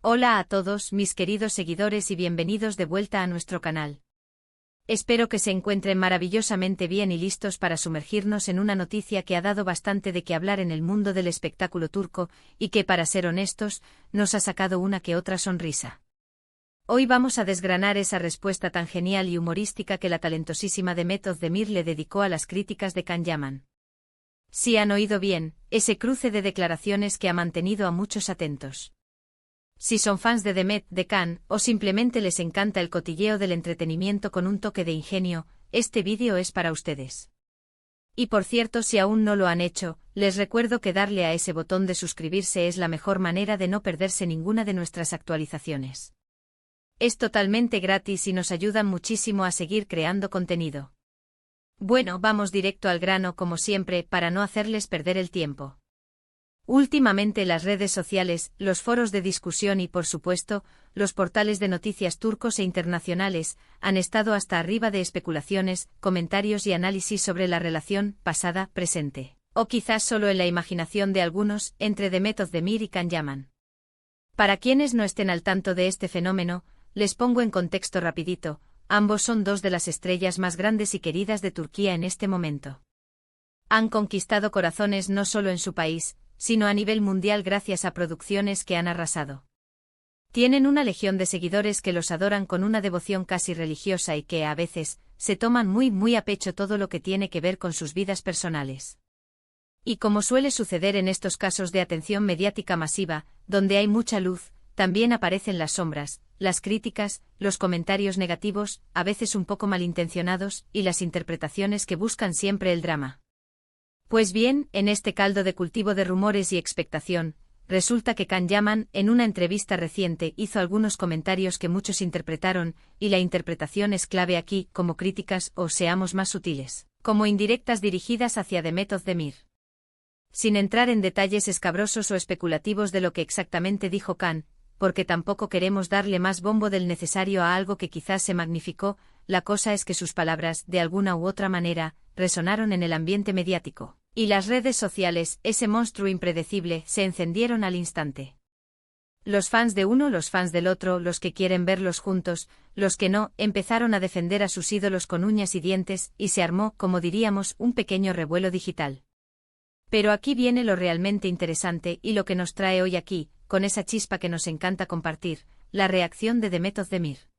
Hola a todos mis queridos seguidores y bienvenidos de vuelta a nuestro canal. Espero que se encuentren maravillosamente bien y listos para sumergirnos en una noticia que ha dado bastante de qué hablar en el mundo del espectáculo turco y que, para ser honestos, nos ha sacado una que otra sonrisa. Hoy vamos a desgranar esa respuesta tan genial y humorística que la talentosísima Demet Özdemir le dedicó a las críticas de Can Yaman. Si han oído bien, ese cruce de declaraciones que ha mantenido a muchos atentos. Si son fans de Demet, de Can, o simplemente les encanta el cotilleo del entretenimiento con un toque de ingenio, este vídeo es para ustedes. Y por cierto, si aún no lo han hecho, les recuerdo que darle a ese botón de suscribirse es la mejor manera de no perderse ninguna de nuestras actualizaciones. Es totalmente gratis y nos ayudan muchísimo a seguir creando contenido. Bueno, vamos directo al grano como siempre para no hacerles perder el tiempo. Últimamente las redes sociales, los foros de discusión y por supuesto, los portales de noticias turcos e internacionales, han estado hasta arriba de especulaciones, comentarios y análisis sobre la relación, pasada, presente, o quizás solo en la imaginación de algunos, entre Demet Özdemir y Can Yaman. Para quienes no estén al tanto de este fenómeno, les pongo en contexto rapidito, ambos son dos de las estrellas más grandes y queridas de Turquía en este momento. Han conquistado corazones no solo en su país, sino a nivel mundial gracias a producciones que han arrasado. Tienen una legión de seguidores que los adoran con una devoción casi religiosa y que, a veces, se toman muy a pecho todo lo que tiene que ver con sus vidas personales. Y como suele suceder en estos casos de atención mediática masiva, donde hay mucha luz, también aparecen las sombras, las críticas, los comentarios negativos, a veces un poco malintencionados, y las interpretaciones que buscan siempre el drama. Pues bien, en este caldo de cultivo de rumores y expectación, resulta que Can Yaman, en una entrevista reciente, hizo algunos comentarios que muchos interpretaron, y la interpretación es clave aquí, como críticas, o seamos más sutiles, como indirectas dirigidas hacia Demet Özdemir. Sin entrar en detalles escabrosos o especulativos de lo que exactamente dijo Can, porque tampoco queremos darle más bombo del necesario a algo que quizás se magnificó, la cosa es que sus palabras, de alguna u otra manera, resonaron en el ambiente mediático, y las redes sociales, ese monstruo impredecible, se encendieron al instante. Los fans de uno, los fans del otro, los que quieren verlos juntos, los que no, empezaron a defender a sus ídolos con uñas y dientes, y se armó, como diríamos, un pequeño revuelo digital. Pero aquí viene lo realmente interesante y lo que nos trae hoy aquí, con esa chispa que nos encanta compartir, la reacción de Demet Özdemir.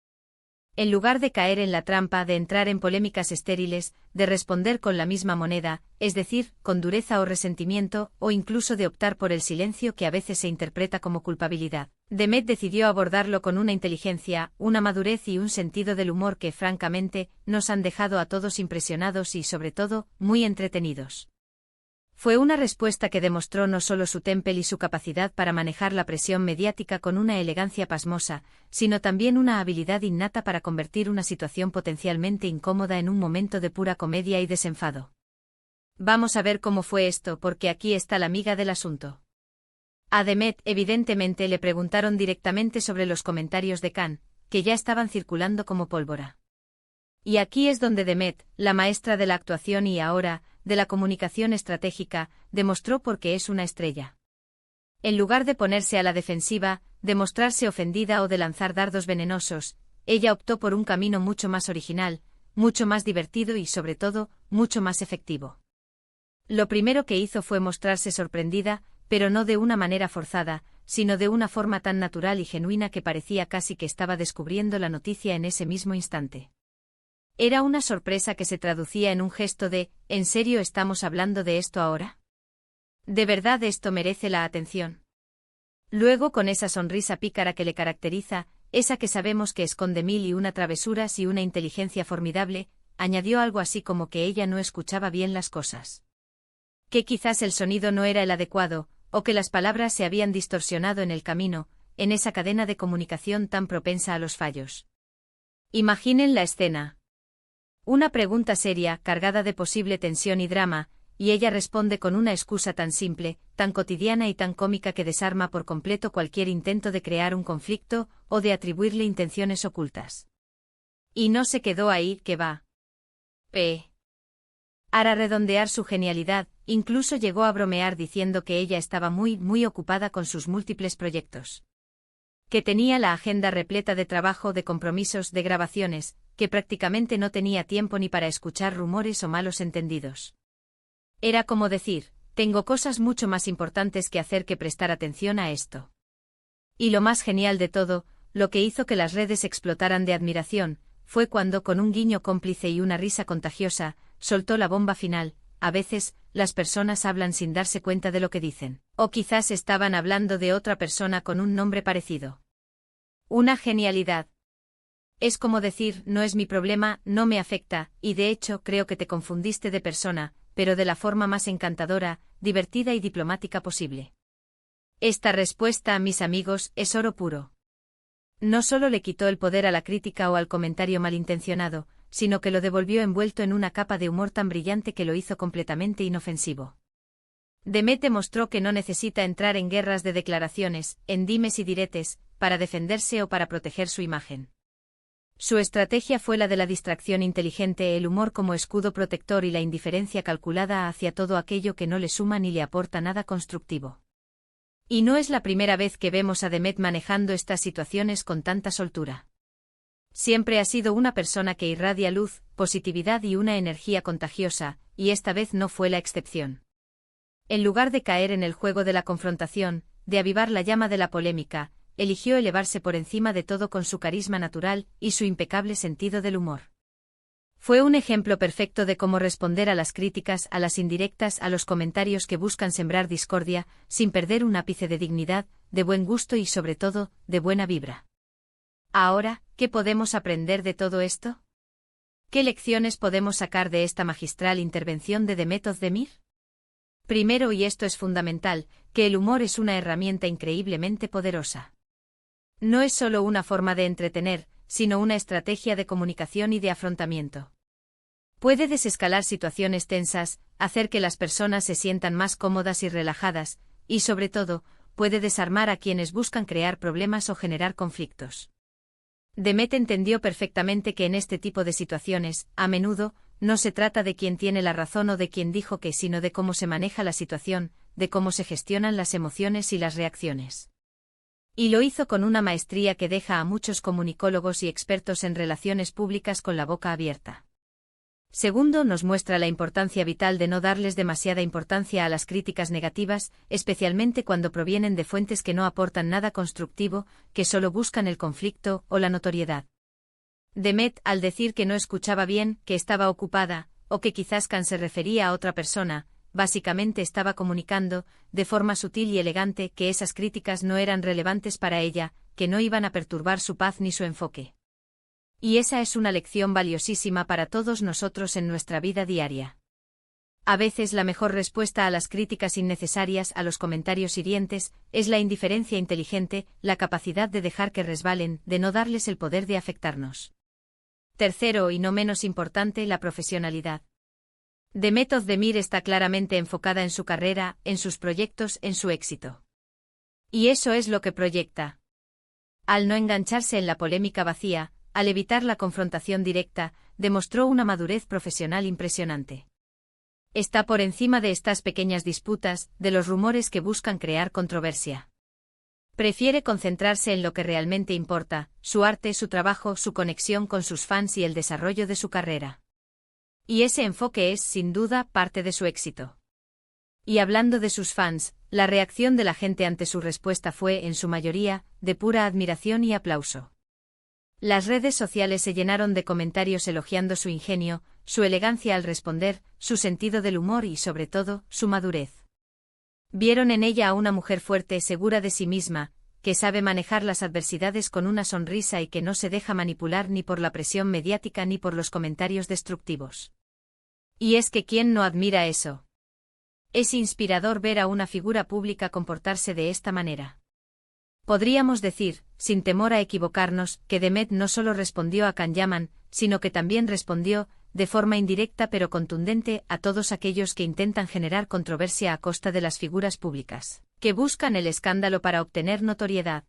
En lugar de caer en la trampa de entrar en polémicas estériles, de responder con la misma moneda, es decir, con dureza o resentimiento, o incluso de optar por el silencio que a veces se interpreta como culpabilidad, Demet decidió abordarlo con una inteligencia, una madurez y un sentido del humor que, francamente, nos han dejado a todos impresionados y, sobre todo, muy entretenidos. Fue una respuesta que demostró no solo su temple y su capacidad para manejar la presión mediática con una elegancia pasmosa, sino también una habilidad innata para convertir una situación potencialmente incómoda en un momento de pura comedia y desenfado. Vamos a ver cómo fue esto, porque aquí está la miga del asunto. A Demet, evidentemente, le preguntaron directamente sobre los comentarios de Can, que ya estaban circulando como pólvora. Y aquí es donde Demet, la maestra de la actuación y ahora, de la comunicación estratégica, demostró por qué es una estrella. En lugar de ponerse a la defensiva, de mostrarse ofendida o de lanzar dardos venenosos, ella optó por un camino mucho más original, mucho más divertido y, sobre todo, mucho más efectivo. Lo primero que hizo fue mostrarse sorprendida, pero no de una manera forzada, sino de una forma tan natural y genuina que parecía casi que estaba descubriendo la noticia en ese mismo instante. Era una sorpresa que se traducía en un gesto de ¿en serio estamos hablando de esto ahora? ¿De verdad esto merece la atención? Luego, con esa sonrisa pícara que le caracteriza, esa que sabemos que esconde mil y una travesuras y una inteligencia formidable, añadió algo así como que ella no escuchaba bien las cosas. Que quizás el sonido no era el adecuado, o que las palabras se habían distorsionado en el camino, en esa cadena de comunicación tan propensa a los fallos. Imaginen la escena. Una pregunta seria, cargada de posible tensión y drama, y ella responde con una excusa tan simple, tan cotidiana y tan cómica que desarma por completo cualquier intento de crear un conflicto o de atribuirle intenciones ocultas. Y no se quedó ahí, que va. Para redondear su genialidad, incluso llegó a bromear diciendo que ella estaba muy ocupada con sus múltiples proyectos. que tenía la agenda repleta de trabajo, de compromisos, de grabaciones, que prácticamente no tenía tiempo ni para escuchar rumores o malos entendidos. Era como decir, tengo cosas mucho más importantes que hacer que prestar atención a esto. Y lo más genial de todo, lo que hizo que las redes explotaran de admiración, fue cuando, con un guiño cómplice y una risa contagiosa, soltó la bomba final. A veces, las personas hablan sin darse cuenta de lo que dicen, o quizás estaban hablando de otra persona con un nombre parecido. Una genialidad. Es como decir, no es mi problema, no me afecta, y de hecho creo que te confundiste de persona, pero de la forma más encantadora, divertida y diplomática posible. Esta respuesta, mis amigos, es oro puro. No solo le quitó el poder a la crítica o al comentario malintencionado, sino que lo devolvió envuelto en una capa de humor tan brillante que lo hizo completamente inofensivo. Demet demostró que no necesita entrar en guerras de declaraciones, en dimes y diretes, para defenderse o para proteger su imagen. Su estrategia fue la de la distracción inteligente, el humor como escudo protector y la indiferencia calculada hacia todo aquello que no le suma ni le aporta nada constructivo. Y no es la primera vez que vemos a Demet manejando estas situaciones con tanta soltura. Siempre ha sido una persona que irradia luz, positividad y una energía contagiosa, y esta vez no fue la excepción. En lugar de caer en el juego de la confrontación, de avivar la llama de la polémica, eligió elevarse por encima de todo con su carisma natural y su impecable sentido del humor. Fue un ejemplo perfecto de cómo responder a las críticas, a las indirectas, a los comentarios que buscan sembrar discordia, sin perder un ápice de dignidad, de buen gusto y sobre todo, de buena vibra. Ahora, ¿qué podemos aprender de todo esto? ¿Qué lecciones podemos sacar de esta magistral intervención de Demet Özdemir? Primero, y esto es fundamental, que el humor es una herramienta increíblemente poderosa. No es solo una forma de entretener, sino una estrategia de comunicación y de afrontamiento. Puede desescalar situaciones tensas, hacer que las personas se sientan más cómodas y relajadas, y sobre todo, puede desarmar a quienes buscan crear problemas o generar conflictos. Demet entendió perfectamente que en este tipo de situaciones, a menudo, no se trata de quién tiene la razón o de quién dijo qué, sino de cómo se maneja la situación, de cómo se gestionan las emociones y las reacciones. Y lo hizo con una maestría que deja a muchos comunicólogos y expertos en relaciones públicas con la boca abierta. Segundo, nos muestra la importancia vital de no darles demasiada importancia a las críticas negativas, especialmente cuando provienen de fuentes que no aportan nada constructivo, que solo buscan el conflicto o la notoriedad. Demet, al decir que no escuchaba bien, que estaba ocupada, o que quizás Khan se refería a otra persona, básicamente estaba comunicando, de forma sutil y elegante, que esas críticas no eran relevantes para ella, que no iban a perturbar su paz ni su enfoque. Y esa es una lección valiosísima para todos nosotros en nuestra vida diaria. A veces la mejor respuesta a las críticas innecesarias, a los comentarios hirientes, es la indiferencia inteligente, la capacidad de dejar que resbalen, de no darles el poder de afectarnos. Tercero, y no menos importante, la profesionalidad. Demet Özdemir está claramente enfocada en su carrera, en sus proyectos, en su éxito. Y eso es lo que proyecta. Al no engancharse en la polémica vacía, al evitar la confrontación directa, demostró una madurez profesional impresionante. Está por encima de estas pequeñas disputas, de los rumores que buscan crear controversia. Prefiere concentrarse en lo que realmente importa, su arte, su trabajo, su conexión con sus fans y el desarrollo de su carrera. Y ese enfoque es, sin duda, parte de su éxito. Y hablando de sus fans, la reacción de la gente ante su respuesta fue, en su mayoría, de pura admiración y aplauso. Las redes sociales se llenaron de comentarios elogiando su ingenio, su elegancia al responder, su sentido del humor y, sobre todo, su madurez. Vieron en ella a una mujer fuerte, segura de sí misma, que sabe manejar las adversidades con una sonrisa y que no se deja manipular ni por la presión mediática ni por los comentarios destructivos. Y es que ¿quién no admira eso? Es inspirador ver a una figura pública comportarse de esta manera. Podríamos decir, sin temor a equivocarnos, que Demet no solo respondió a Can Yaman, sino que también respondió, de forma indirecta pero contundente, a todos aquellos que intentan generar controversia a costa de las figuras públicas, que buscan el escándalo para obtener notoriedad.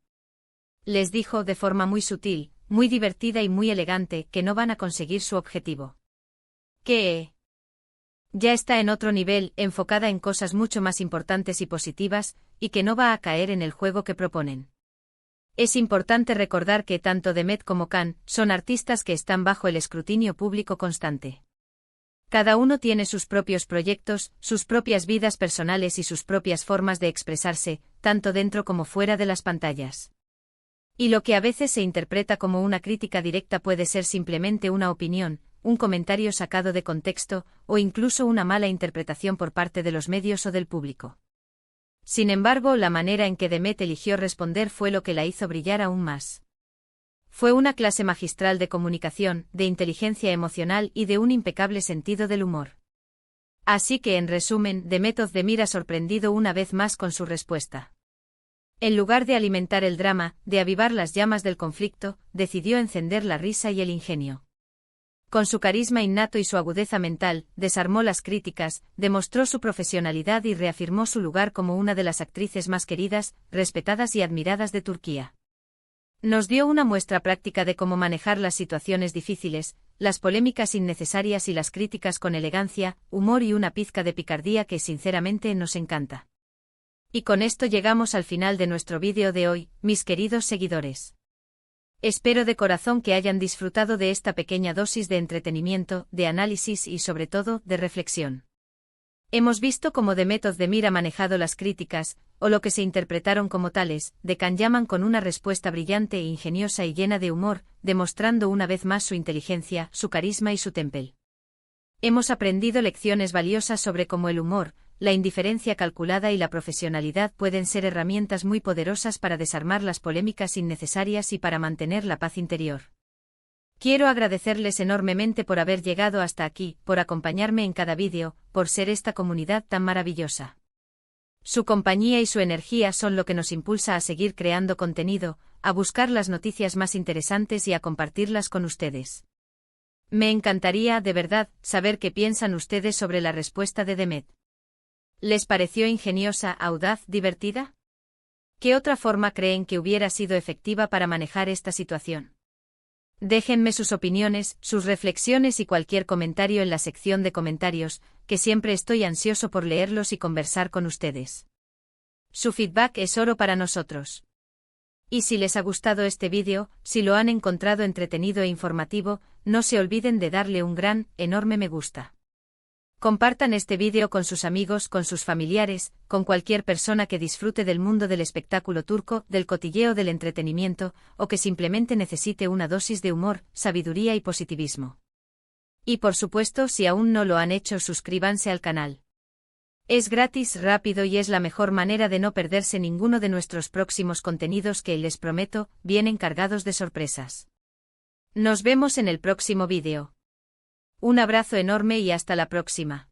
Les dijo de forma muy sutil, muy divertida y muy elegante que no van a conseguir su objetivo. Que ya está en otro nivel, enfocada en cosas mucho más importantes y positivas, y que no va a caer en el juego que proponen. Es importante recordar que tanto Demet como Can son artistas que están bajo el escrutinio público constante. Cada uno tiene sus propios proyectos, sus propias vidas personales y sus propias formas de expresarse, tanto dentro como fuera de las pantallas. Y lo que a veces se interpreta como una crítica directa puede ser simplemente una opinión, un comentario sacado de contexto, o incluso una mala interpretación por parte de los medios o del público. Sin embargo, la manera en que Demet eligió responder fue lo que la hizo brillar aún más. Fue una clase magistral de comunicación, de inteligencia emocional y de un impecable sentido del humor. Así que, en resumen, Demet Özdemir ha sorprendido una vez más con su respuesta. En lugar de alimentar el drama, de avivar las llamas del conflicto, decidió encender la risa y el ingenio. Con su carisma innato y su agudeza mental, desarmó las críticas, demostró su profesionalidad y reafirmó su lugar como una de las actrices más queridas, respetadas y admiradas de Turquía. Nos dio una muestra práctica de cómo manejar las situaciones difíciles, las polémicas innecesarias y las críticas con elegancia, humor y una pizca de picardía que sinceramente nos encanta. Y con esto llegamos al final de nuestro vídeo de hoy, mis queridos seguidores. Espero de corazón que hayan disfrutado de esta pequeña dosis de entretenimiento, de análisis y sobre todo, de reflexión. Hemos visto cómo Demet Özdemir ha manejado las críticas, o lo que se interpretaron como tales, de Can Yaman con una respuesta brillante e ingeniosa y llena de humor, demostrando una vez más su inteligencia, su carisma y su temple. Hemos aprendido lecciones valiosas sobre cómo el humor, la indiferencia calculada y la profesionalidad pueden ser herramientas muy poderosas para desarmar las polémicas innecesarias y para mantener la paz interior. Quiero agradecerles enormemente por haber llegado hasta aquí, por acompañarme en cada vídeo, por ser esta comunidad tan maravillosa. Su compañía y su energía son lo que nos impulsa a seguir creando contenido, a buscar las noticias más interesantes y a compartirlas con ustedes. Me encantaría, de verdad, saber qué piensan ustedes sobre la respuesta de Demet. ¿Les pareció ingeniosa, audaz, divertida? ¿Qué otra forma creen que hubiera sido efectiva para manejar esta situación? Déjenme sus opiniones, sus reflexiones y cualquier comentario en la sección de comentarios, que siempre estoy ansioso por leerlos y conversar con ustedes. Su feedback es oro para nosotros. Y si les ha gustado este vídeo, si lo han encontrado entretenido e informativo, no se olviden de darle un gran, enorme me gusta. Compartan este vídeo con sus amigos, con sus familiares, con cualquier persona que disfrute del mundo del espectáculo turco, del cotilleo del entretenimiento, o que simplemente necesite una dosis de humor, sabiduría y positivismo. Y por supuesto, si aún no lo han hecho, suscríbanse al canal. Es gratis, rápido y es la mejor manera de no perderse ninguno de nuestros próximos contenidos que, les prometo, vienen cargados de sorpresas. Nos vemos en el próximo vídeo. Un abrazo enorme y hasta la próxima.